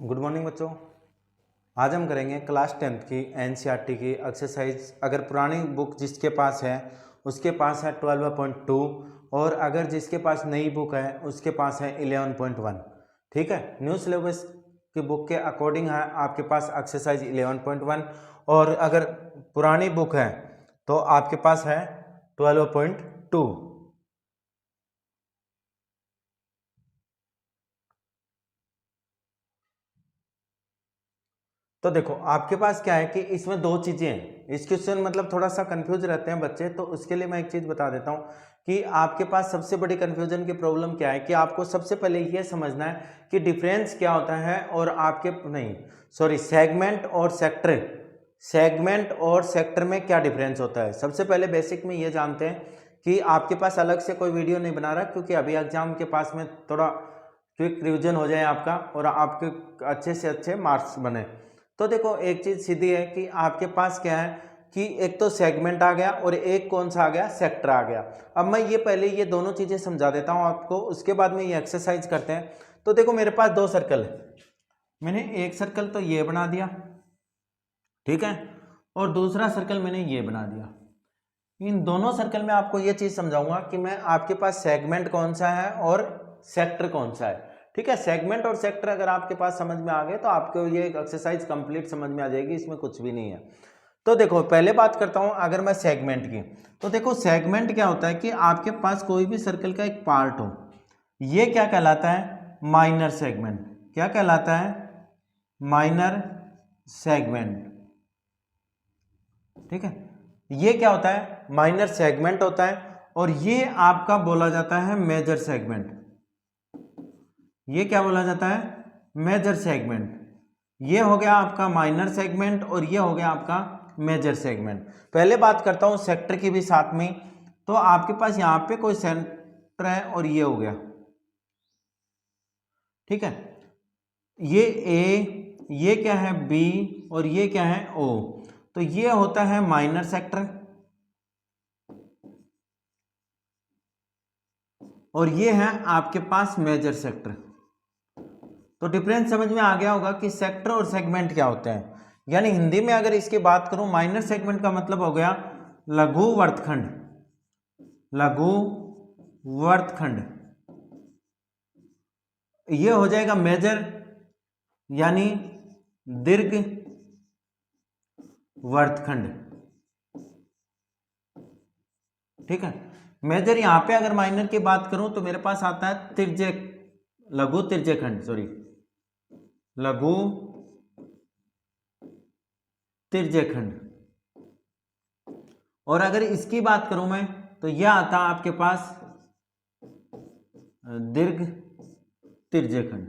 Good morning बच्चों। आज हम करेंगे क्लास 10th की एनसीईआरटी की एक्सरसाइज। अगर पुरानी बुक जिसके पास है उसके पास है 12.2 और अगर जिसके पास नई बुक है उसके पास है 11.1। ठीक है, न्यू सिलेबस की बुक के अकॉर्डिंग है आपके पास एक्सरसाइज 11.1 और अगर पुरानी बुक है तो आपके पास है 12.2। तो देखो आपके पास क्या है कि इसमें दो चीजें हैं। इस क्वेश्चन मतलब थोड़ा सा कंफ्यूज रहते हैं बच्चे, तो उसके लिए मैं एक चीज बता देता हूं कि आपके पास सबसे बड़ी कंफ्यूजन की प्रॉब्लम क्या है कि आपको सबसे पहले ये समझना है कि डिफरेंस क्या होता है और आपके नहीं सॉरी सेगमेंट और सेक्टर में क्या डिफरेंस होता है। सबसे पहले बेसिक में ये जानते हैं कि आपके पास अलग से कोई वीडियो नहीं बना रहा क्योंकि अभी एग्जाम के पास में थोड़ा क्विक रिविजन हो जाए आपका और आपके अच्छे से अच्छे मार्क्स बने। तो देखो एक चीज सीधी है कि आपके पास क्या है कि एक तो सेगमेंट आ गया और एक कौन सा आ गया, सेक्टर आ गया। अब मैं ये पहले ये दोनों चीजें समझा देता हूं आपको, उसके बाद में ये एक्सरसाइज करते हैं। तो देखो मेरे पास दो सर्कल है, मैंने एक सर्कल तो ये बना दिया, ठीक है, और दूसरा सर्कल मैंने ये बना दिया। इन दोनों सर्कल में आपको ये चीज समझाऊंगा कि मैं आपके पास सेगमेंट कौन सा है और सेक्टर कौन सा है। ठीक है, सेगमेंट और सेक्टर अगर आपके पास समझ में आ गए तो आपको ये एक्सरसाइज कंप्लीट समझ में आ जाएगी, इसमें कुछ भी नहीं है। तो देखो पहले बात करता हूं अगर मैं सेगमेंट की, तो देखो सेगमेंट क्या होता है कि आपके पास कोई भी सर्कल का एक पार्ट हो, ये क्या कहलाता है, माइनर सेगमेंट। क्या कहलाता है, माइनर सेगमेंट। ठीक है, ये क्या होता है, माइनर सेगमेंट होता है और ये आपका बोला जाता है मेजर सेगमेंट। ये क्या बोला जाता है, मेजर सेगमेंट। ये हो गया आपका माइनर सेगमेंट और ये हो गया आपका मेजर सेगमेंट। पहले बात करता हूं सेक्टर की भी साथ में। तो आपके पास यहां पे कोई सेंटर है और ये हो गया, ठीक है, ये ए, ये क्या है बी और ये क्या है ओ। तो ये होता है माइनर सेक्टर और ये है आपके पास मेजर सेक्टर। तो डिफरेंस समझ में आ गया होगा कि सेक्टर और सेगमेंट क्या होते हैं। यानी हिंदी में अगर इसकी बात करूं, माइनर सेगमेंट का मतलब हो गया लघु वर्तखंड। लघु वर्तखंड ये हो जाएगा मेजर यानी दीर्घ वर्तखंड। ठीक है, मेजर यहां पे अगर माइनर की बात करूं तो मेरे पास आता है तिर्यक, लघु तिर्यकखंड, सॉरी लघु तिर्यकखंड। और अगर इसकी बात करूं मैं तो यह आता आपके पास दीर्घ तिर्यकखंड।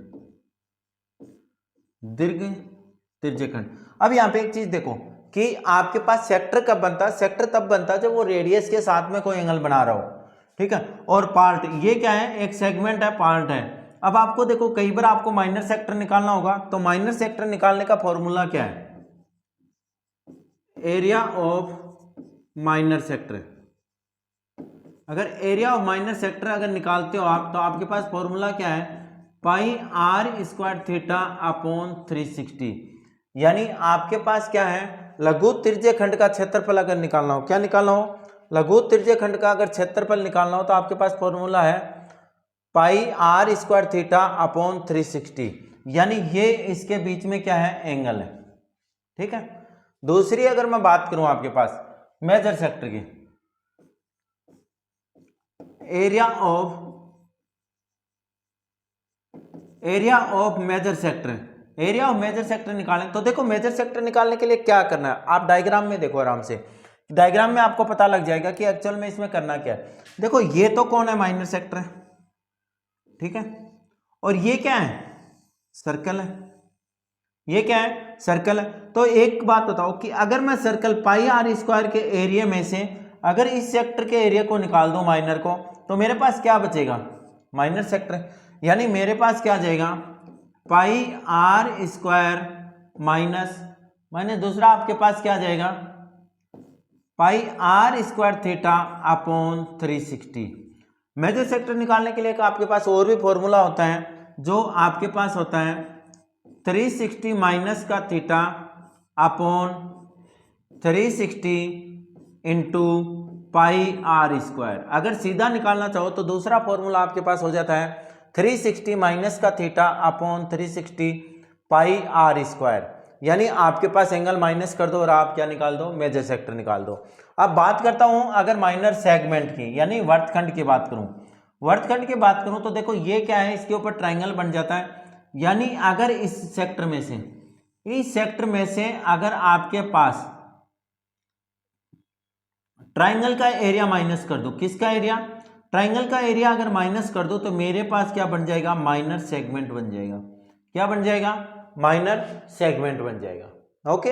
दीर्घ तिर्यकखंड। अब यहां पे एक चीज देखो कि आपके पास सेक्टर कब बनता है, सेक्टर तब बनता है जब वो रेडियस के साथ में कोई एंगल बना रहा हो। ठीक है, और पार्ट ये क्या है, एक सेगमेंट है, पार्ट है। अब आपको देखो कई बार आपको माइनर सेक्टर निकालना होगा, तो माइनर सेक्टर निकालने का फॉर्मूला क्या है, एरिया ऑफ माइनर सेक्टर। अगर एरिया ऑफ माइनर सेक्टर अगर निकालते हो आप तो आपके पास फॉर्मूला क्या है, pi are square theta upon 360। यानी आपके पास क्या है, लघु तिर्यकखंड का क्षेत्रफल अगर निकालना हो, क्या निकालना हो, लघु तिर्यकखंड का अगर क्षेत्रफल निकालना हो तो आपके पास फॉर्मूला है pi are square theta upon 360। यानी ये इसके बीच में क्या है, एंगल है। ठीक है, दूसरी अगर मैं बात करूं आपके पास मेजर सेक्टर की, area of major sector, area of major sector निकालें तो देखो मेजर सेक्टर निकालने के लिए क्या करना है, आप डायग्राम में देखो आराम से, डायग्राम में आपको पता लग जाएगा कि एक्चुअल में इसमें करना क्या है। देखो ये तो कौन है, माइनर सेक्टर है, ठीक है, और ये क्या है, सर्कल है। ये क्या है, सर्कल है। तो एक बात बताओ कि अगर मैं सर्कल पाई आर स्क्वायर के एरिया में से अगर इस सेक्टर के एरिया को निकाल दूं माइनर को, तो मेरे पास क्या बचेगा, माइनर सेक्टर। यानी मेरे पास क्या जाएगा, pi are square minus minus दूसरा आपके पास क्या जाएगा, pi are square theta upon 360। Major sector निकालने के लिए आपके पास और भी फॉर्मूला होता है, जो आपके पास होता है 360 माइनस का theta upon 360 into pi are square. अगर सीधा निकालना चाहो तो दूसरा फॉर्मूला आपके पास हो जाता है 360 माइनस का theta upon 360 pi are square. यानी आपके पास एंगल माइनस कर दो और आप क्या निकाल दो, मेजर सेक्टर निकाल दो। अब बात करता हूं अगर माइनर सेगमेंट की, यानी वर्तखंड की बात करूं, वर्तखंड की बात करूं तो देखो ये क्या है, इसके ऊपर ट्राइंगल बन जाता है। यानी अगर इस सेक्टर में से अगर आपके पास ट्राइंगल का एरिया माइनस कर दो, किसका एरिया, ट्राइंगल का एरिया अगर माइनस कर दो तो मेरे पास क्या बन जाएगा, माइनर सेगमेंट बन जाएगा। क्या बन जाएगा, माइनर सेगमेंट बन जाएगा। ओके,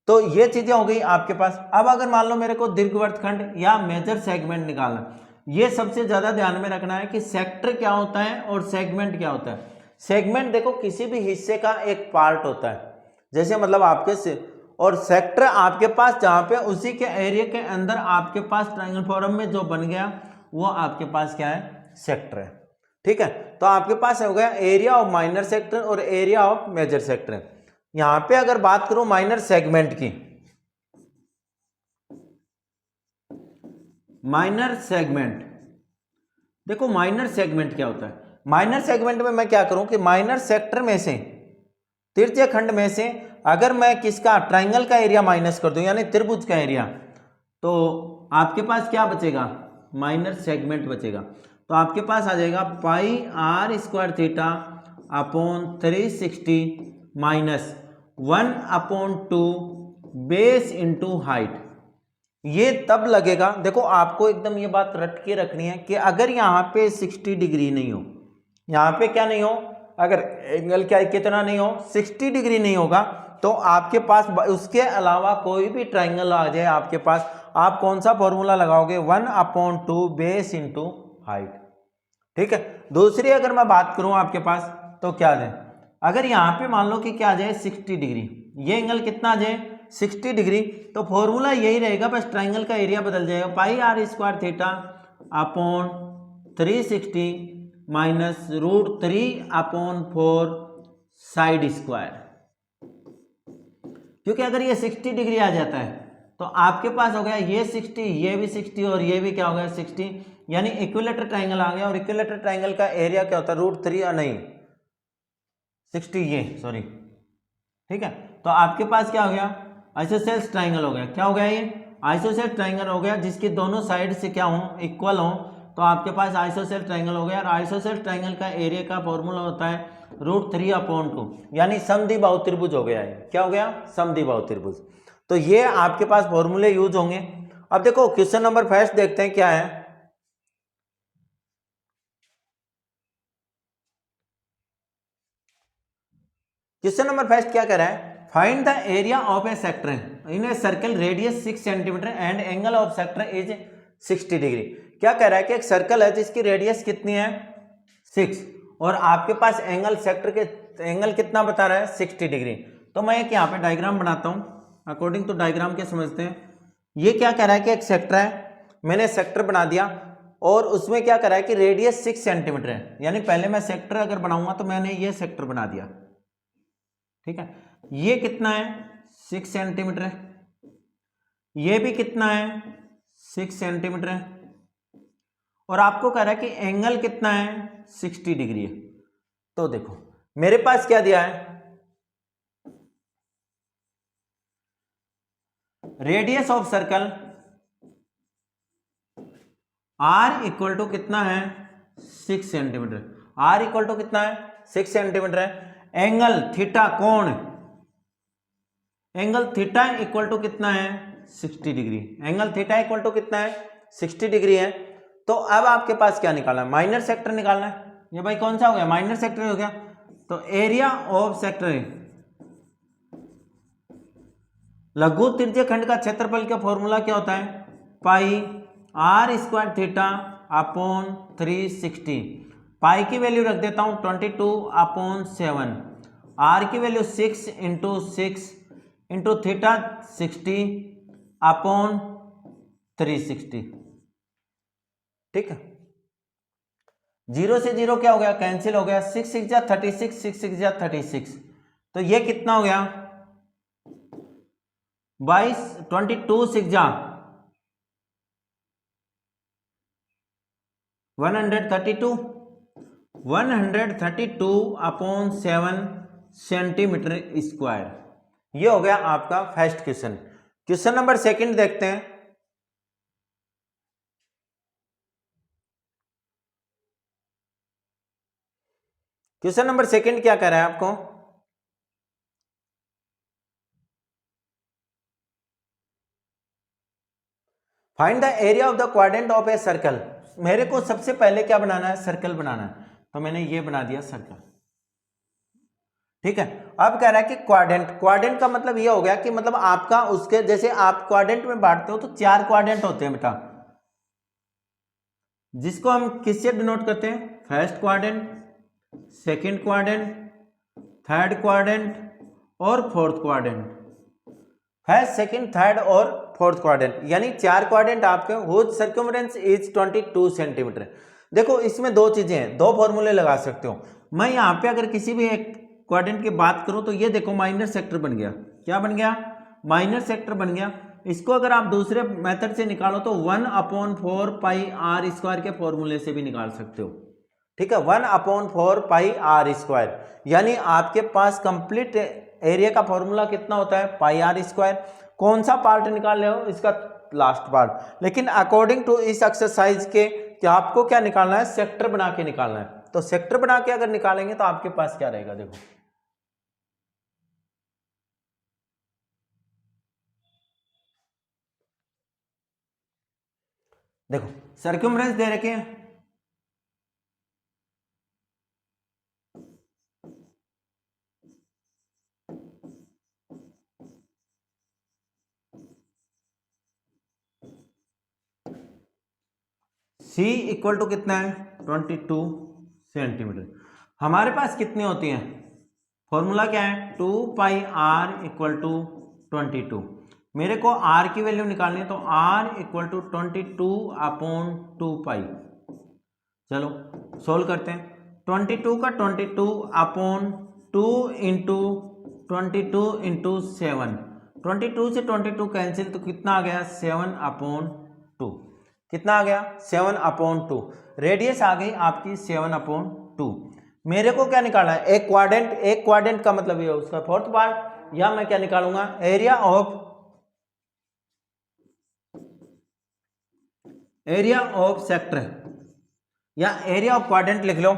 तो ये चीजें हो गई आपके पास। अब अगर मान लो मेरे को दीर्घवृत्तखंड या मेजर सेगमेंट निकालना, ये सबसे ज्यादा ध्यान में रखना है कि सेक्टर क्या होता है और सेगमेंट क्या होता है। सेगमेंट देखो किसी भी हिस्से का एक पार्ट होता है, जैसे मतलब आपके से, और सेक्टर आपके पास जहां पे उसी के एरिया के अंदर आपके पास ट्रायंगल फॉर्म में जो बन गया वो आपके पास क्या है, सेक्टर है। ठीक है, तो आपके पास हो गया एरिया ऑफ माइनर सेक्टर और एरिया ऑफ मेजर सेक्टर। यहां पे अगर बात करूं माइनर सेगमेंट की, माइनर सेगमेंट, देखो माइनर सेगमेंट क्या होता है। माइनर सेगमेंट में मैं क्या करूं कि माइनर सेक्टर में से, तृतीय खंड में से अगर मैं किसका, ट्राइंगल का एरिया माइनस कर दूं, यानी त्रिभुज का एरिया, तो आपके पास क्या बचेगा, माइनर सेगमेंट बचेगा। तो आपके पास आ जाएगा pi are square theta upon 360 minus 1/2 base into height. ये तब लगेगा, देखो आपको एकदम ये बात रट के रखनी है कि अगर यहाँ पे 60 डिग्री नहीं हो, यहाँ पे क्या नहीं हो, अगर एंगल क्या कितना नहीं हो, 60 डिग्री नहीं होगा, तो आपके पास उसके अलावा कोई भी ट्राइंगल आ जाए आपके पास, आप कौन सा फॉर्मूला लगाओगे, 1/2 बेस इंटू हाइट। ठीक है, दूसरी अगर मैं बात करूं आपके पास तो क्या आ जाए, अगर यहाँ पे मान लो कि क्या आ जाए 60 डिग्री, ये एंगल कितना आ जाए 60 डिग्री, तो फॉर्मूला यही रहेगा, बस ट्राइंगल का एरिया बदल जाएगा, pi are square theta upon 360 minus √3/4 side square. क्योंकि अगर ये 60 डिग्री आ जाता है तो आपके पास हो गया ये 60, ये भी 60 और ये भी क्या हो गया 60, यानी इक्विलेटरल ट्राइंगल आ गया। और इक्विलेटरल ट्राइंगल का एरिया क्या होता है, √3 नहीं 60, ये सॉरी। ठीक है, तो आपके पास क्या हो गया, आइसोसेल्स ट्राइंगल हो गया। क्या हो गया, ये आइसोसेल्स ट्राइंगल हो गया, जिसकी दोनों साइड से क्या हो, इक्वल हो, तो आपके पास आइसोसेल्स ट्राइंगल हो गया। और आइसोसेल्स ट्राइंगल का एरिया का फॉर्मूला होता है √3/2, यानी समद्विबाहु त्रिभुज हो गया है। क्या हो गया, समद्विबाहु त्रिभुज। तो ये आपके पास फॉर्मूले यूज होंगे। अब देखो क्वेश्चन नंबर फर्स्ट देखते हैं क्या है। क्वेश्चन नंबर फर्स्ट क्या कह रहा है, find the area of A sector in a circle radius 6 centimetre and angle of sector is 60 degree. क्या कह रहा है कि एक सर्कल है जिसकी रेडियस कितनी है 6, और आपके पास एंगल सेक्टर के एंगल कितना बता रहा है 60 डिग्री। तो मैं एक यहाँ पे डायग्राम बनाता हूँ, अकॉर्डिंग टू डायग्राम के समझते हैं। ये क्या कह रहा है कि एक सेक्टर है, मैंने सेक्टर बना दिया और उसमें क्या कह रहा है कि रेडियस 6 सेंटीमीटर है। यानी पहले मैं सेक्टर अगर बनाऊंगा तो मैंने ये सेक्टर बना दिया, ठीक है, ये कितना है 6 सेंटीमीटर है, ये भी कितना है 6 सेंटीमीटर है, और आपको कह रहा है कि एंगल कितना है 60 डिग्री है। तो देखो मेरे पास क्या दिया है, radius of circle r equal to कितना है 6 सेंटीमीटर, r इक्वल टू कितना है 6 सेंटीमीटर है। एंगल थीटा, कोण एंगल थीटा इक्वल टू कितना है 60 degree, angle theta equal to कितना है 60 डिग्री है। तो अब आपके पास क्या निकालना है, माइनर सेक्टर निकालना है। ये भाई कौन सा हो गया, माइनर सेक्टर हो गया। तो एरिया ऑफ सेक्टर, लघु तृतीय खंड का क्षेत्रफल का फॉर्मूला क्या होता है, pi are square theta upon 360। Pi की वैल्यू रख देता हूं 22/7, आर की value 6 into 6 into theta 60 upon 360। ठीक है, 0 से 0 क्या हो गया, कैंसिल हो गया, 6 6 जा 36, 6 6 जा 36, तो ये कितना हो गया 22, 22 सिक्स 132, 132 अपॉन 7 सेंटीमीटर स्क्वायर। ये हो गया आपका first question. Question number second देखते हैं। क्वेश्चन नंबर सेकंड क्या कह रहा है आपको, find the area of the quadrant of a circle. मेरे को सबसे पहले क्या बनाना है, सर्कल बनाना है, तो मैंने ये बना दिया सर्कल। ठीक है, अब कह रहा है कि क्वाड्रेंट, क्वाड्रेंट का मतलब ये हो गया कि मतलब आपका उसके जैसे आप क्वाड्रेंट में बांटते हो तो 4 क्वाड्रेंट होते हैं बेटा, जिसको हम किससे डिनोट करते हैं, first quadrant, second quadrant, third quadrant और fourth quadrant. First, second, third और फोर्थ क्वाड्रेंट, यानी 4 क्वाड्रेंट आपके, हुज सर्कमफरेंस इज 22 सेंटीमीटर। देखो इसमें दो चीजें हैं, दो फॉर्मूले लगा सकते हो। मैं यहाँ पे अगर किसी भी एक क्वाड्रेंट की बात करूं तो ये देखो माइनर सेक्टर बन गया, क्या बन गया, माइनर सेक्टर बन गया। इसको अगर आप दूसरे मेथड से निकालो तो 1/4 पाई आर स्क्वायर के फॉर्मूले से भी निकाल सकते हो। ठीक है, 1/4 पाई आर स्क्वायर, यानी आपके पास कंप्लीट एरिया का फॉर्मूला कितना होता है, पाई आर स्क्वायर। कौन सा पार्ट निकाल रहे हो, इसका लास्ट पार्ट। लेकिन अकॉर्डिंग टू इस एक्सरसाइज के कि आपको क्या निकालना है, सेक्टर बना के निकालना है। तो सेक्टर बना के अगर निकालेंगे तो आपके पास क्या रहेगा, देखो देखो सर्कमफ्रेंस दे रखे हैं, C इक्वल टू कितना है 22 सेंटीमीटर। हमारे पास कितनी होती हैं, फॉर्मूला क्या है 2 पाई आर इक्वल टू 22। मेरे को r की वैल्यू निकालनी है तो r इक्वल टू 22/2 पाई। चलो सोल्व करते हैं। 22 का 22/2 इंटू 22 × 7, 22 से 22 कैंसिल तो कितना आ गया 7/2। कितना आ गया 7/2। रेडियस आ गई आपकी 7/2। मेरे को क्या निकालना है, एक क्वाड्रेंट, एक क्वाड्रेंट का मतलब ये उसका फोर्थ पार्ट, या मैं क्या निकालूंगा, एरिया ऑफ सेक्टर या एरिया ऑफ क्वाड्रेंट लिख लो।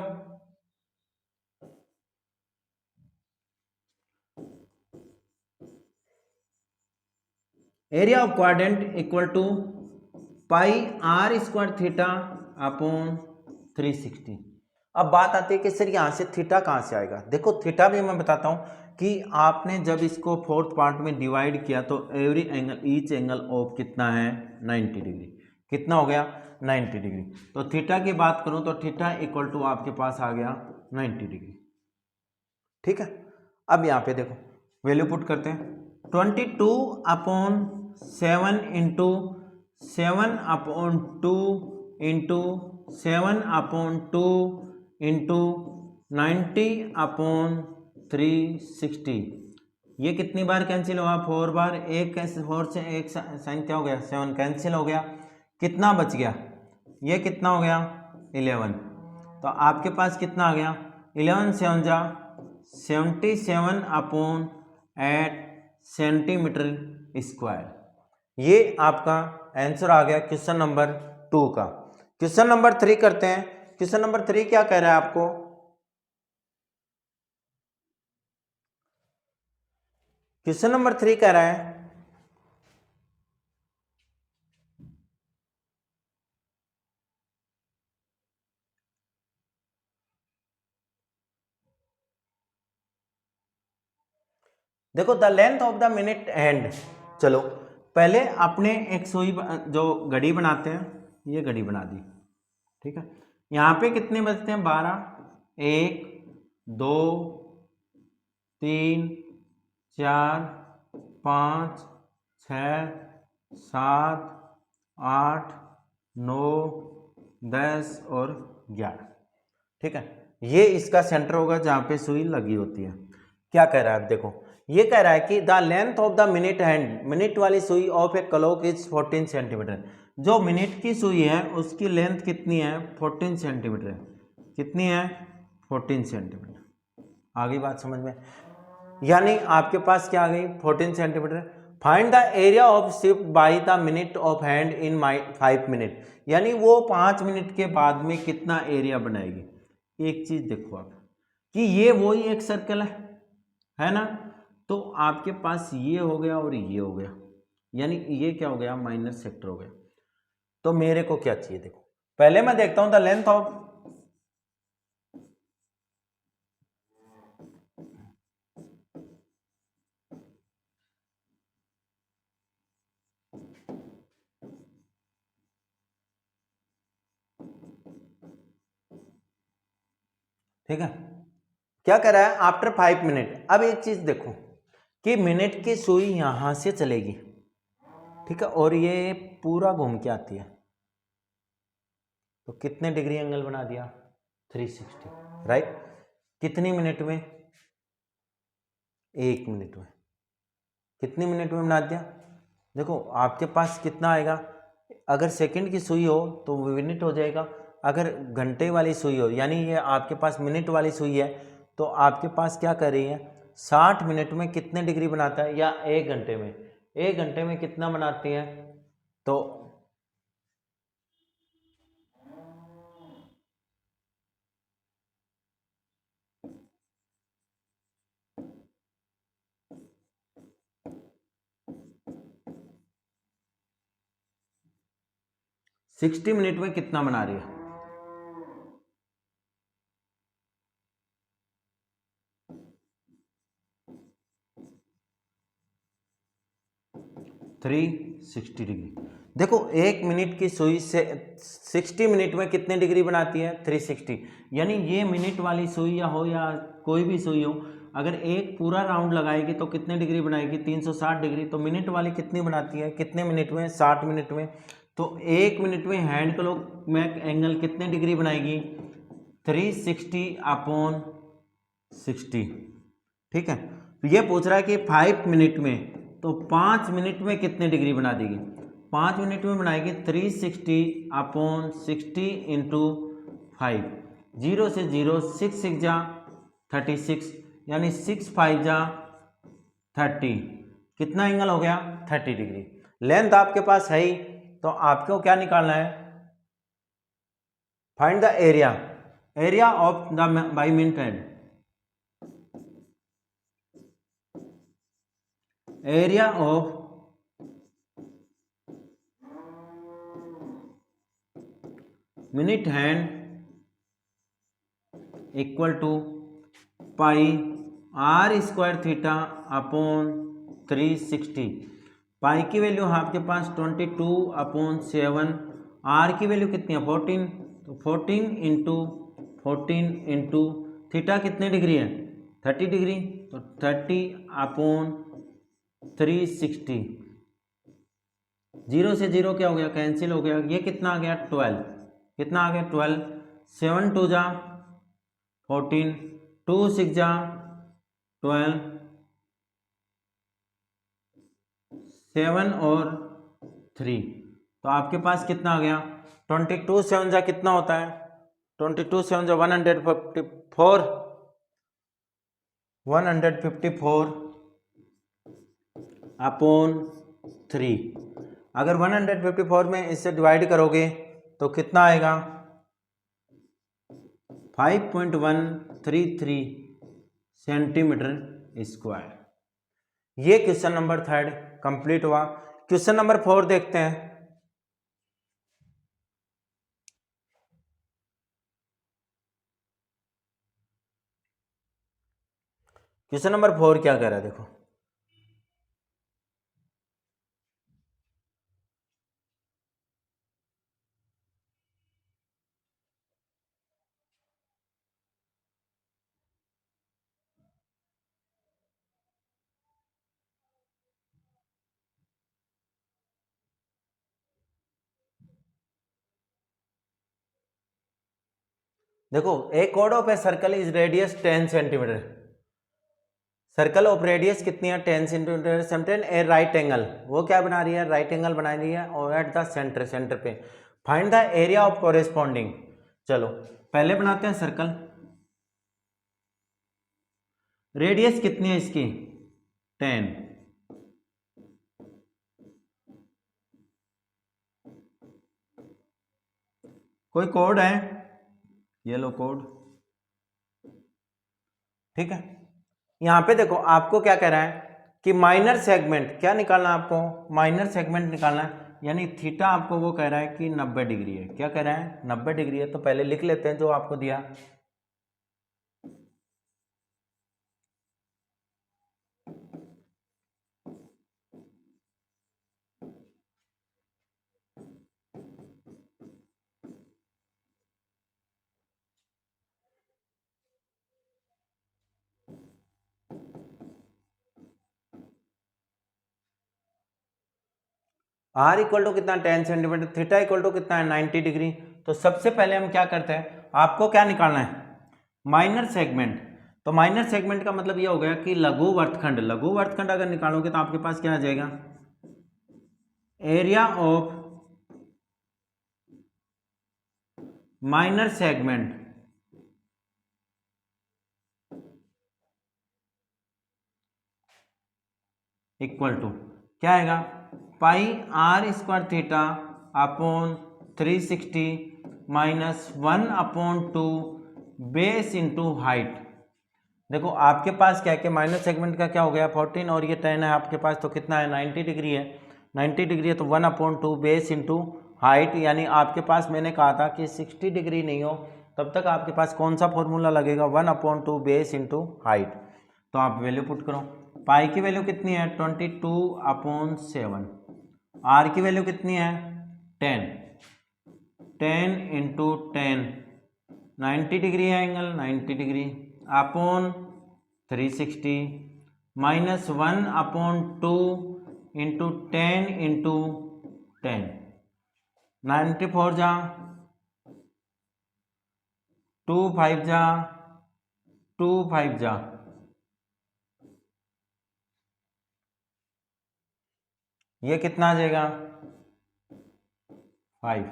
Area of quadrant equal to pi are square theta upon 360। अब बात आती है कि सर यहाँ से थीटा कहाँ से आएगा। देखो थीटा भी मैं बताता हूँ कि आपने जब इसको फोर्थ पार्ट में डिवाइड किया तो every angle, each angle of कितना है 90 डिग्री। कितना हो गया 90 डिग्री। तो थीटा की बात करूँ तो थीटा इक्वल टू आपके पास आ गया 90 डिग्री। ठीक है, अब यहाँ पे देखो वैल्यू पुट करते हैं, 22/7 इंटू 7/2 इंटू 7/2 इंटू 90/360। ये कितनी बार कैंसिल हुआ, 4 बार। एक कैंसिल, 4 से एक साइन क्या हो गया 7 कैंसिल हो गया। कितना बच गया, ये कितना हो गया 11। तो आपके पास कितना आ गया 11 7 जा 77/8 सेंटीमीटर स्क्वायर। ये आपका आंसर आ गया क्वेश्चन नंबर 2 का। क्वेश्चन नंबर 3 करते हैं। क्वेश्चन नंबर 3 क्या कह रहा है आपको, क्वेश्चन नंबर 3 कह रहा है देखो the length of the minute hand. चलो पहले अपने एक सुई जो घड़ी बनाते हैं, ये घड़ी बना दी। ठीक है, यहाँ पे कितने बजते हैं 12, 1 2 3 4 5 6 7 8 9 10 और 11। ठीक है, ये इसका सेंटर होगा जहाँ पे सुई लगी होती है। क्या कह रहा है, अब देखो ये कह रहा है कि the length of the minute hand, minute वाली सुई of a clock is 14 centimetre. जो मिनट की सुई है उसकी लेंथ कितनी है, 14 सेंटीमीटर है। कितनी है, 14 सेंटीमीटर। आ गई बात समझ में? यानी आपके पास क्या आ गई, 14 centimetre. Find the area of shift by the minute of hand in 5 minute, यानी वो 5 मिनट के बाद में कितना एरिया बनाएगी। एक चीज देखो आप कि ये वही एक सर्कल है ना, तो आपके पास ये हो गया और ये हो गया, यानी ये क्या हो गया, माइनर सेक्टर हो गया। तो मेरे को क्या चाहिए, देखो पहले मैं देखता हूं द लेंथ ऑफ, ठीक है, क्या कर रहा है, आफ्टर 5 मिनट। अब एक चीज देखो कि मिनट की सुई यहां से चलेगी, ठीक है, और ये पूरा घूम के आती है, तो कितने डिग्री एंगल बना दिया, 360, राइट। कितनी मिनट में, 1 मिनट में। कितनी मिनट में बना दिया, देखो आपके पास कितना आएगा, अगर सेकंड की सुई हो तो वो मिनट हो जाएगा, अगर घंटे वाली सुई हो यानी ये आपके पास मिनट वाली सुई है, तो आपके पास क्या कर रही है, 60 मिनट में कितने डिग्री बनाता है, या 1 घंटे में, 1 घंटे में कितना बनाती है, तो 60 मिनट में कितना बना रही है, 360 डिग्री। देखो 1 मिनट की सुई से 60 मिनट में कितने डिग्री बनाती है, 360। यानी ये मिनट वाली सुई या हो या कोई भी सुई हो, अगर एक पूरा राउंड लगाएगी तो कितने डिग्री बनाएगी, 360 डिग्री। तो मिनट वाली कितनी बनाती है, कितने मिनट में, 60 मिनट में। तो 1 मिनट में हैंड क्लॉक में एंगल कितने डिग्री बनाएगी, 360 अपॉन 60, ठीक है। तो ये पूछ रहा है कि 5 मिनट में, तो 5 मिनट में कितने डिग्री बना देगी, 5 मिनट में बनाएगी 360 अपॉन 60 इंटू 5, 0 से 0, 6 6 जा 36, यानी 6 5 जा 30, कितना एंगल हो गया, 30 डिग्री। लेंथ आपके पास है ही, तो आपको क्या निकालना है, find the area, area of the by minute hand, area of minute hand equal to pi are square theta upon 360। Pi की वैल्यू आपके पास 22/7, आर की वैल्यू कितनी है, 14, तो 14 इंटू 14 इंटू थीटा कितने डिग्री है, 30 डिग्री, तो 30/360। 0 से 0 क्या हो गया, कैंसिल हो गया, ये कितना आ गया, 12, कितना आ गया, 12, 7 2 जा 14, 2 6 जा 12, 7 और 3, तो आपके पास कितना आ गया, 22 7 जा कितना होता है, 22 7 जा 154, 154 अपॉन 3। अगर 154 में इससे डिवाइड करोगे तो कितना आएगा, 5.133 सेंटीमीटर स्क्वायर। ये क्वेश्चन नंबर 3 कंप्लीट हुआ। क्वेश्चन नंबर 4 देखते हैं। क्वेश्चन नंबर 4 क्या कह रहा है, देखो देखो एक chord of a circle is radius 10 centimetre, circle of radius कितनी है 10 इंटू 17 ए राइट एंगल, वो क्या बना रही है, राइट एंगल बना रही है और एट द सेंटर पे find the area of corresponding. चलो पहले बनाते हैं सर्कल। रेडियस कितनी है इसकी 10, कोई कोड है, ये लो कोड, ठीक है। यहां पे देखो आपको क्या कह रहा है कि माइनर सेगमेंट क्या निकालना है, आपको माइनर सेगमेंट निकालना है, यानी थीटा आपको वो कह रहा है कि 90 डिग्री है। क्या कह रहा है 90 डिग्री है, तो पहले लिख लेते हैं जो आपको दिया। आर इक्वल टू कितना 10 सेंटीमीटर, थीटा इक्वल टू कितना है 90 डिग्री। तो सबसे पहले हम क्या करते हैं, आपको क्या निकालना है माइनर सेगमेंट। तो माइनर सेगमेंट का मतलब ये हो गया कि लघु वर्तखंड, लघु वर्तखंड अगर निकालोगे तो आपके पास क्या आ जाएगा, area of minor segment equal to क्या आएगा, pi are square theta upon 360 minus 1/2 base into height. देखो आपके पास क्या है कि माइनर सेगमेंट का क्या हो गया 14 और ये 10 है आपके पास, तो कितना है 90 डिग्री है, 90 डिग्री है तो 1/2 बेस इंटू हाइट, यानी आपके पास मैंने कहा था कि 60 डिग्री नहीं हो तब तक आपके पास कौन सा फॉर्मूला लगेगा 1/2 बेस इंटू हाइट। तो आप वैल्यू पुट करो, पाई की वैल्यू कितनी है 22/7, आर की वैल्यू कितनी है 10, 10 इंटू 10 90 डिग्री है angle 90 degree upon 360 minus 1/2 into 10 into 10, 94 जा 2 5 जा 2 5 जा, ये कितना आ जाएगा 5।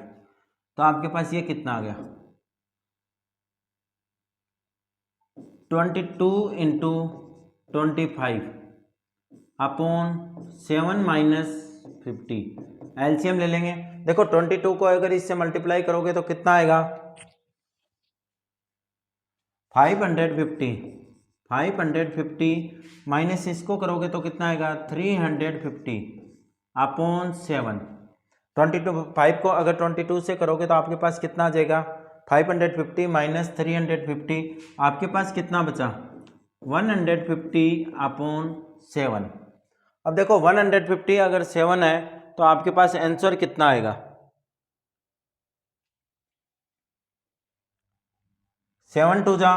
तो आपके पास ये कितना आ गया 22 इंटू 25 अपॉन 7 माइनस 50, एलसीएम ले लेंगे। देखो 22 को अगर इससे मल्टीप्लाई करोगे तो कितना आएगा 550, 550 माइनस इसको करोगे तो कितना आएगा 350 अपॉन 7, 5 को अगर 22 से करोगे तो आपके पास कितना आ जाएगा 550 माइनस 350, आपके पास कितना बचा 150 अपॉन 7। अब देखो 150 अगर 7 है तो आपके पास आंसर कितना आएगा 7 2 जा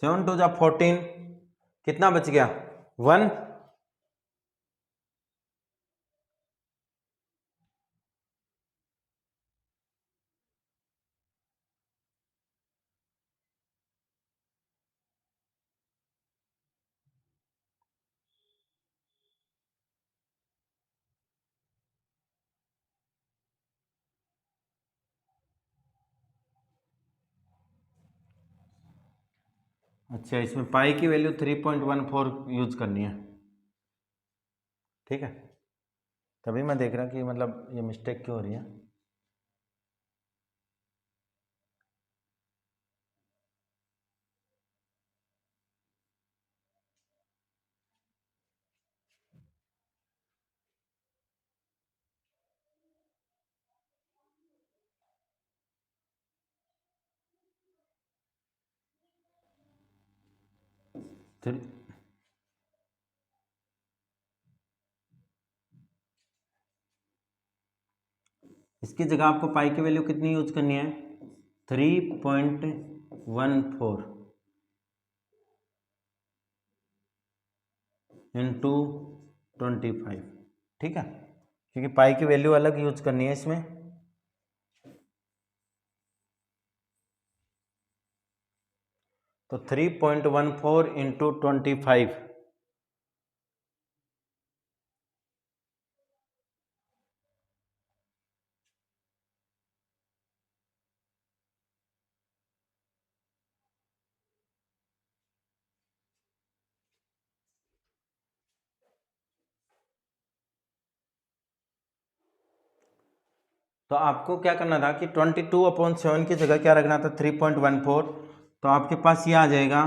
7 2 जा 14, कितना बच गया 1। अच्छा इसमें पाई की वैल्यू 3.14 यूज करनी है, ठीक है। तभी मैं देख रहा कि मतलब ये मिस्टेक क्यों हो रही है। फिर इसकी जगह आपको पाई की वैल्यू कितनी यूज करनी है 3.14 इंटू 25, ठीक है, क्योंकि पाई की वैल्यू अलग यूज करनी है इसमें। तो 3.14 इंटू 25, तो आपको क्या करना था कि 22/7 की जगह क्या रखना था, 3.14। तो आपके पास ये आ जाएगा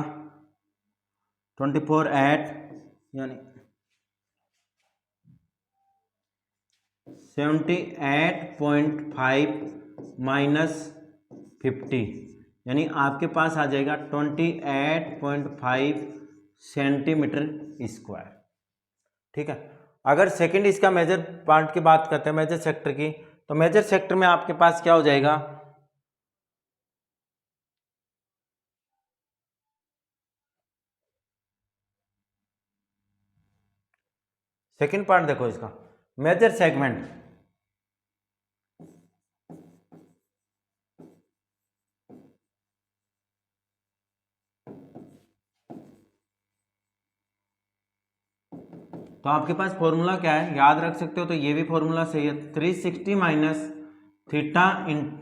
24/8 यानी 78.5 माइनस 50, यानी आपके पास आ जाएगा 28.5 सेंटीमीटर स्क्वायर। ठीक है। अगर सेकंड इसका मेजर पार्ट की बात करते हैं, मेजर सेक्टर की, तो मेजर सेक्टर में आपके पास क्या हो जाएगा, सेकंड पार्ट देखो इसका, मेजर सेगमेंट, तो आपके पास फॉर्मूला क्या है, याद रख सकते हो, तो ये भी फॉर्मूला सही है, 360 minus theta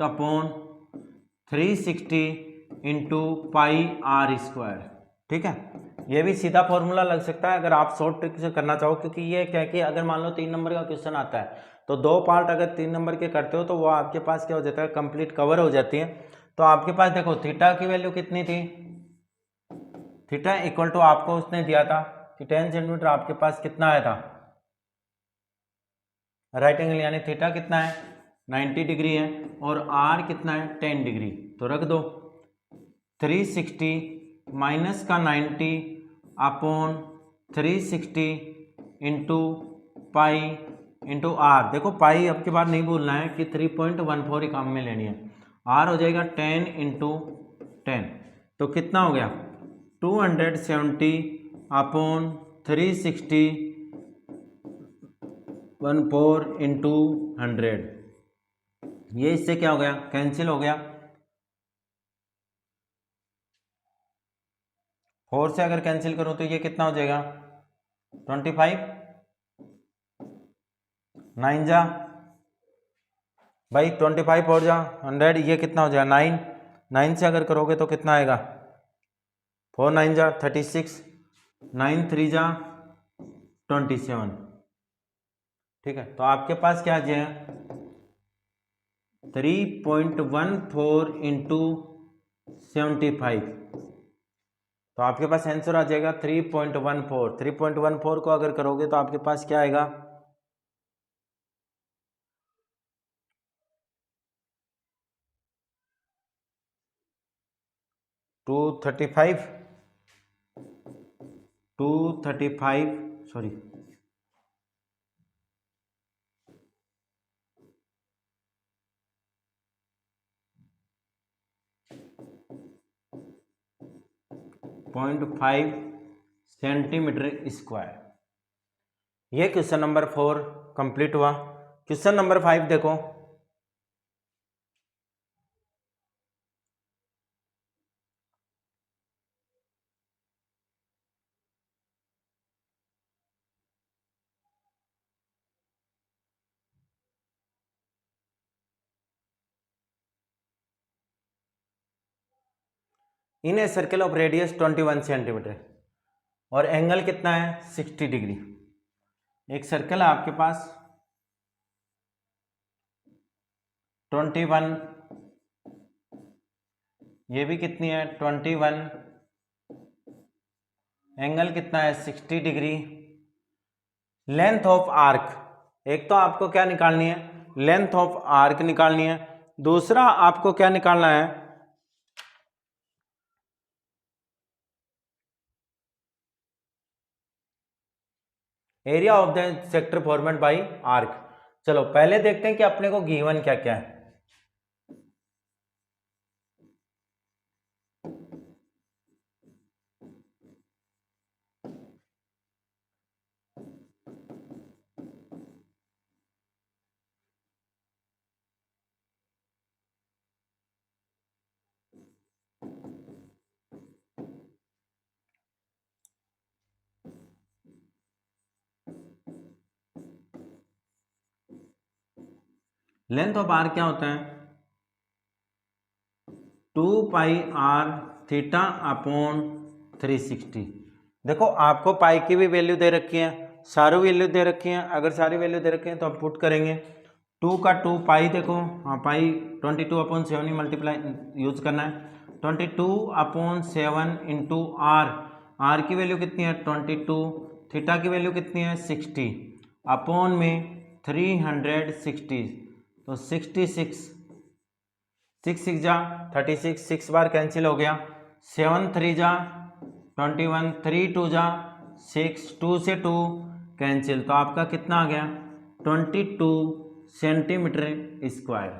upon 360 into pi are square. ठीक है, ये भी सीधा फॉर्मूला लग सकता है अगर आप शॉर्ट ट्रिक से करना चाहो, क्योंकि ये क्या है कि अगर मान लो 3 नंबर का क्वेश्चन आता है तो 2 पार्ट अगर 3 नंबर के करते हो तो वो आपके पास क्या हो जाता है, कंप्लीट कवर हो जाती है। तो आपके पास देखो थीटा की वैल्यू कितनी थी, थीटा इक्वल टू आपको उसने दिया था कि 10 सेंटीमीटर, आपके पास कितना आया था, राइट एंगल, यानी थीटा कितना है 90 डिग्री है और आर कितना है 10 डिग्री। तो रख दो 360 माइनस का 90 upon 360 into pi into r. देखो पाई अब की बार नहीं भूलना है कि 3.14 ही काम में लेनी है। आर हो जाएगा 10 इंटू 10, तो कितना हो गया 270 अपॉन 360 14 इंटू 100। ये इससे क्या हो गया, कैंसिल हो गया। 4 से अगर कैंसिल करो तो ये कितना हो जाएगा 25, 9 जा भाई 25 और जा 100, ये कितना हो जाएगा 9, 9 से अगर करोगे तो कितना आएगा 4 9 जा 36, 9 3 जा 27। ठीक है, तो आपके पास क्या आ जाएगा 3.14 इंटू 75, तो आपके पास आंसर आ जाएगा 3.14। 3.14 को अगर करोगे तो आपके पास क्या आएगा 235, 235 सॉरी 0.5 सेंटीमीटर स्क्वायर। ये क्वेश्चन नंबर 4 कंप्लीट हुआ। क्वेश्चन नंबर 5 देखो, in a circle of radius 21 centimetre और एंगल कितना है 60 डिग्री। एक सर्कल है आपके पास 21, ये भी कितनी है 21, एंगल कितना है 60 डिग्री। लेंथ ऑफ आर्क, एक तो आपको क्या निकालनी है लेंथ ऑफ आर्क निकालनी है, दूसरा आपको क्या निकालना है area of the sector formed by arc. चलो पहले देखते हैं कि अपने को गिवन क्या क्या है। लेंथ ऑफ आर क्या होता है 2 पाई आर थीटा अपॉन 360। देखो आपको पाई की भी वैल्यू दे रखी है, सारी वैल्यू दे रखी है। अगर सारी वैल्यू दे रखी है तो आप पुट करेंगे 2 का 2 पाई, देखो हाँ पाई 22/7 ही मल्टीप्लाई यूज करना है। 22/7 इंटू आर, आर की वैल्यू कितनी है 22, थीटा की वैल्यू कितनी है 60, अपॉन में 360, तो 66, 6 6 जा 36, 6 बार कैंसिल हो गया, 7 3 जा 21, 3 2 जा 6, 2 से 2 कैंसिल, तो आपका कितना आ गया 22 सेंटीमीटर स्क्वायर,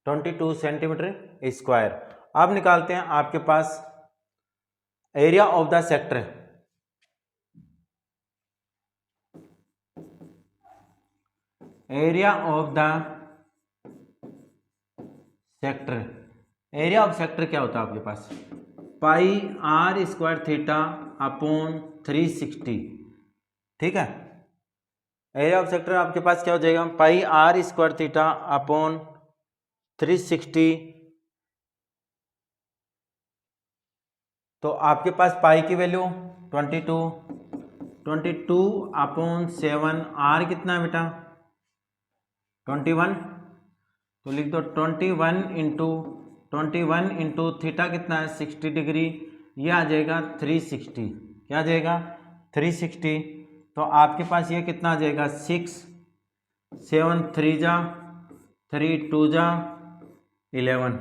22 सेंटीमीटर स्क्वायर। अब निकालते हैं आपके पास area of the sector. Area of the sector, area of sector क्या होता है आपके पास pi are square theta upon 360। ठीक है, एरिया ऑफ सेक्टर आपके पास क्या हो जाएगा pi are square theta upon 360। तो आपके पास पाई की वैल्यू 22/7, आर कितना है बेटा 21, तो लिख दो 21 इंटू थीटा कितना है 60 डिग्री, ये आ जाएगा 360। क्या आ जाएगा 360, तो आपके पास ये कितना आ जाएगा 6, 7 3 जा 3 2 जा 11,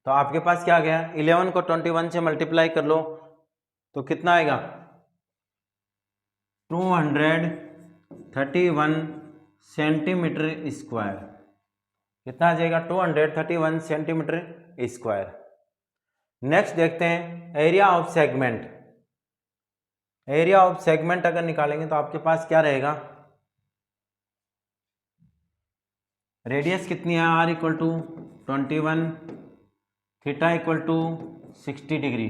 तो आपके पास क्या आ गया 11 को 21 से मल्टीप्लाई कर लो तो कितना आएगा 231 सेंटीमीटर स्क्वायर। कितना आ जाएगा 231 सेंटीमीटर स्क्वायर। नेक्स्ट देखते हैं area of segment. Area of segment अगर निकालेंगे तो आपके पास क्या रहेगा रेडियस कितनी है r equal to 21, theta equal to 60 degree.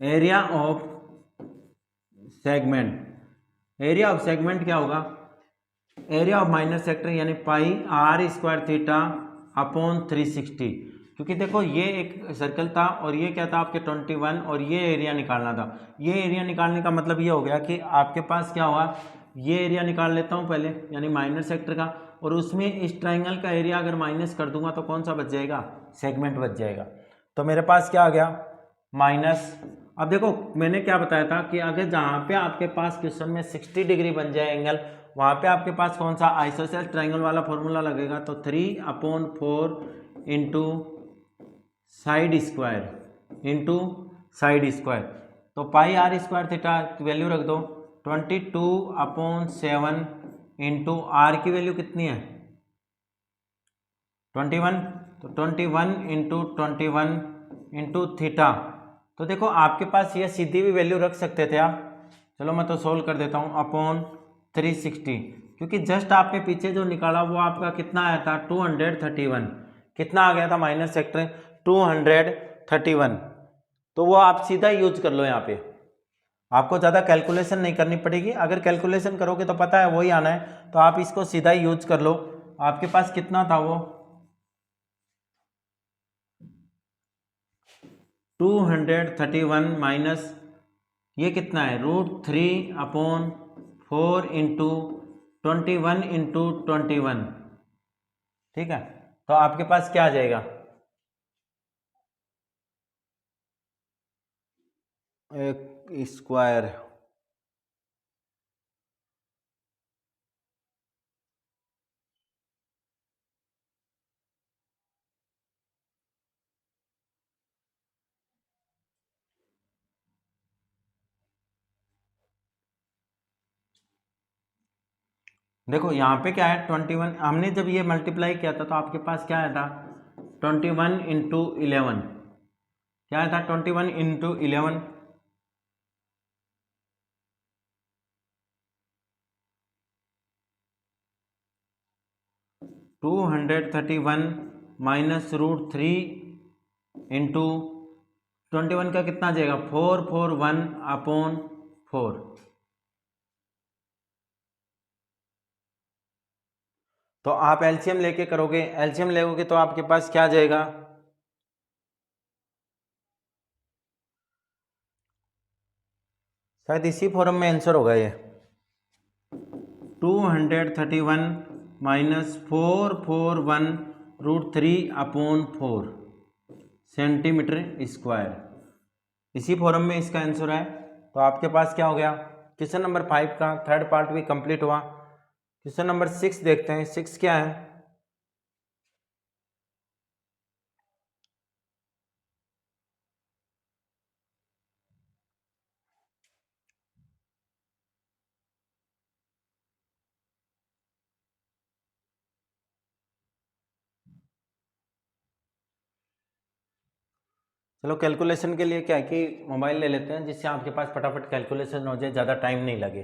Area of segment, area of segment क्या होगा एरिया ऑफ माइनर सेक्टर यानी pi are square theta upon 360। क्योंकि देखो ये एक सर्कल था और ये क्या था आपके 21 और ये एरिया निकालना था। ये एरिया निकालने का मतलब ये हो गया कि आपके पास क्या हुआ ये एरिया निकाल लेता हूँ पहले यानी माइनर सेक्टर का, और उसमें इस ट्राइंगल का एरिया अगर माइनस कर दूंगा तो कौन सा बच जाएगा सेगमेंट बच जाएगा। तो मेरे पास क्या आ गया माइनस। अब देखो मैंने क्या बताया था कि अगर जहाँ पे आपके पास क्वेश्चन में 60 डिग्री बन जाए एंगल, वहाँ पे आपके पास कौन सा आइसोसेलेस ट्राइंगल वाला फॉर्मूला लगेगा, तो 3/4 into side square into side square. तो पाई आर स्क्वायर थीटा वैल्यू रख दो 22/7 इंटू आर की वैल्यू कितनी है 21, तो 21 इंटू 21 इंटू थीटा। तो देखो आपके पास ये सीधी भी वैल्यू रख सकते थे आप, चलो मैं तो सोल्व कर देता हूँ अपॉन 360, क्योंकि जस्ट आपने पीछे जो निकाला वो आपका कितना आया था 231, कितना आ गया था माइनस सेक्टर 231। तो वो आप सीधा यूज कर लो, यहाँ पे आपको ज़्यादा कैलकुलेशन नहीं करनी पड़ेगी। अगर कैलकुलेशन करोगे तो पता है वही आना है, तो आप इसको सीधा ही यूज कर लो। आपके पास कितना था वो 231 माइनस ये कितना है √3/4 इंटू 21 इंटू 21। ठीक है, तो आपके पास क्या आ जाएगा एक स्क्वायर। देखो यहाँ पे क्या है 21, हमने जब ये मल्टीप्लाई किया था तो आपके पास क्या आया था 21 इंटू 11, क्या आया था 21 इंटू 11, (231 माइनस √3 इंटू 21 का कितना आ जाएगा 441/4। तो आप एलसीएम लेके करोगे, एलसीएम लेोगे तो आपके पास क्या आ जाएगा, शायद इसी फॉर्म में आंसर होगा ये, 231 माइनस 441√3/4 सेंटीमीटर स्क्वायर, इसी फॉर्म में इसका आंसर है। तो आपके पास क्या हो गया, क्वेश्चन नंबर 5 का थर्ड पार्ट भी कंप्लीट हुआ। क्वेश्चन नंबर 6 देखते हैं, 6 क्या है। चलो कैलकुलेशन के लिए क्या है कि मोबाइल ले लेते हैं, जिससे आपके पास फटाफट कैलकुलेशन हो जाए, ज़्यादा टाइम नहीं लगे।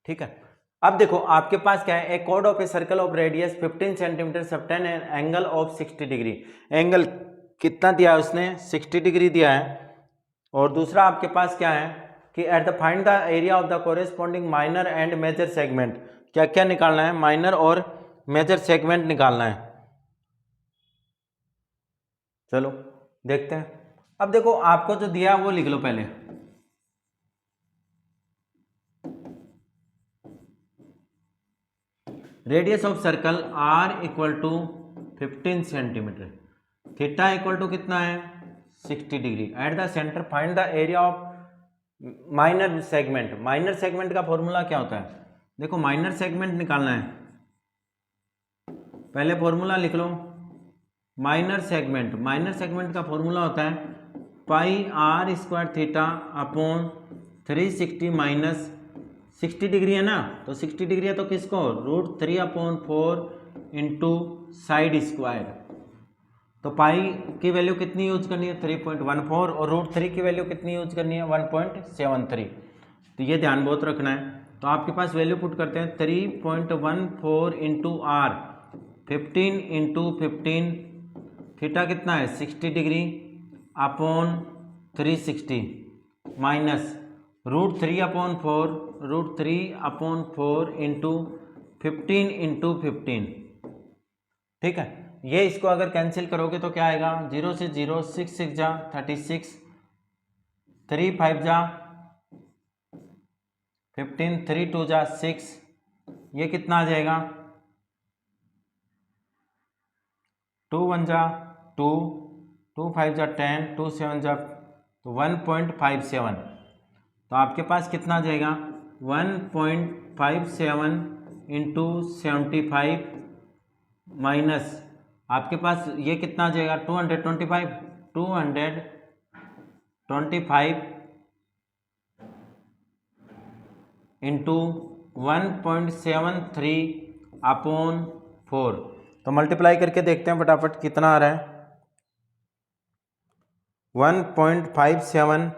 ठीक है, अब देखो आपके पास क्या है, एक chord of a circle of radius 15 centimetre सबटेन an angle of 60 degree. Angle कितना दिया है उसने, 60 डिग्री दिया है। और दूसरा आपके पास क्या है कि at the find the area of the corresponding minor and major segment, क्या क्या निकालना है, माइनर और मेजर सेगमेंट निकालना है। चलो देखते हैं। अब देखो आपको जो दिया वो लिख लो पहले, radius of circle r equal to 15 centimetre, theta equal to कितना है 60 degree, at the centre find the area of minor segment. Minor segment का फॉर्मूला क्या होता है, देखो माइनर सेगमेंट निकालना है, पहले फॉर्मूला लिख लो। माइनर सेगमेंट का फॉर्मूला होता है pi are square theta upon 360 minus 60 degree है ना, तो 60 डिग्री है तो किसको, √3/4 इंटू साइड स्क्वायर। तो पाई की वैल्यू कितनी यूज करनी है 3.14 और √3 की वैल्यू कितनी यूज करनी है 1.73। तो ये ध्यान बहुत रखना है। तो आपके पास वैल्यू पुट करते हैं 3.14 इंटू आर 15 इंटू 15, थीटा कितना है 60 degree upon 360 minus √3/4 into 15 into 15। ठीक है, ये इसको अगर कैंसिल करोगे तो क्या आएगा, 0 से 0, 6 6 जा 36, 3 5 जा 15, 3 2 जा 6, ये कितना आ जाएगा, 2 1 जा 2, 2 5 जा 10, 2 7 जा तो 1.57। तो आपके पास कितना आ जाएगा 1.57 इंटू 75 माइनस आपके पास ये कितना आ जाएगा 225 इंटू 1.73/4। तो मल्टीप्लाई करके देखते हैं फटाफट कितना आ रहा है, 1.57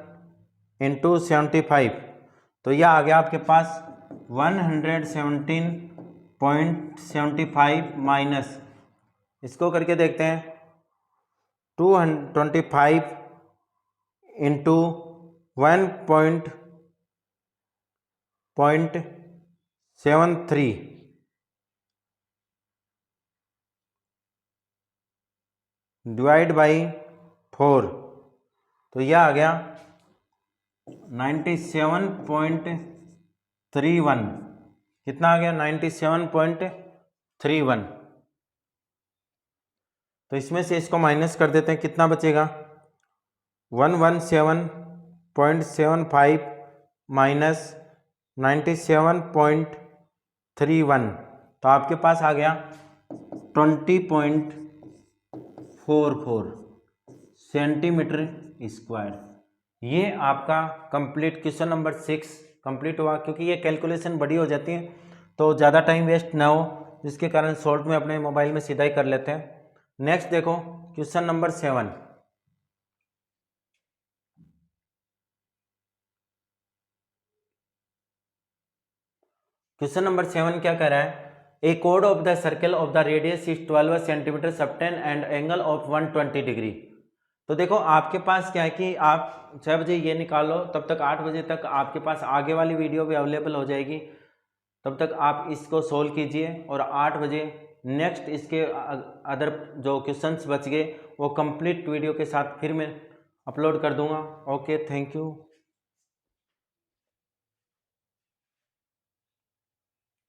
इंटू 75, तो यह आ गया आपके पास 117.75 माइनस, इसको करके देखते हैं 225 इंटू 1.73 डिवाइड बाई 4, तो यह आ गया 97.31। कितना आ गया 97.31। तो इसमें से इसको माइनस कर देते हैं, कितना बचेगा 117.75 माइनस 97.31, तो आपके पास आ गया 20.44 सेंटीमीटर स्क्वायर। ये आपका कंप्लीट क्वेश्चन नंबर 6 कंप्लीट हुआ। क्योंकि ये कैलकुलेशन बड़ी हो जाती है तो ज़्यादा टाइम वेस्ट ना हो, जिसके कारण शॉर्ट में अपने मोबाइल में सीधा ही कर लेते हैं। नेक्स्ट देखो क्वेश्चन नंबर 7। क्वेश्चन नंबर 7 क्या कह रहा है, ए कोड of the circle of the radius is 12 centimetre सबटेन एंड एंगल ऑफ 120 डिग्री। तो देखो आपके पास क्या है कि आप 6 बजे ये निकालो, तब तक 8 बजे तक आपके पास आगे वाली वीडियो भी अवेलेबल हो जाएगी, तब तक आप इसको सोल्व कीजिए और 8 बजे नेक्स्ट इसके अदर जो क्वेश्चंस बच गए वो कंप्लीट वीडियो के साथ फिर मैं अपलोड कर दूंगा। Okay, thank you.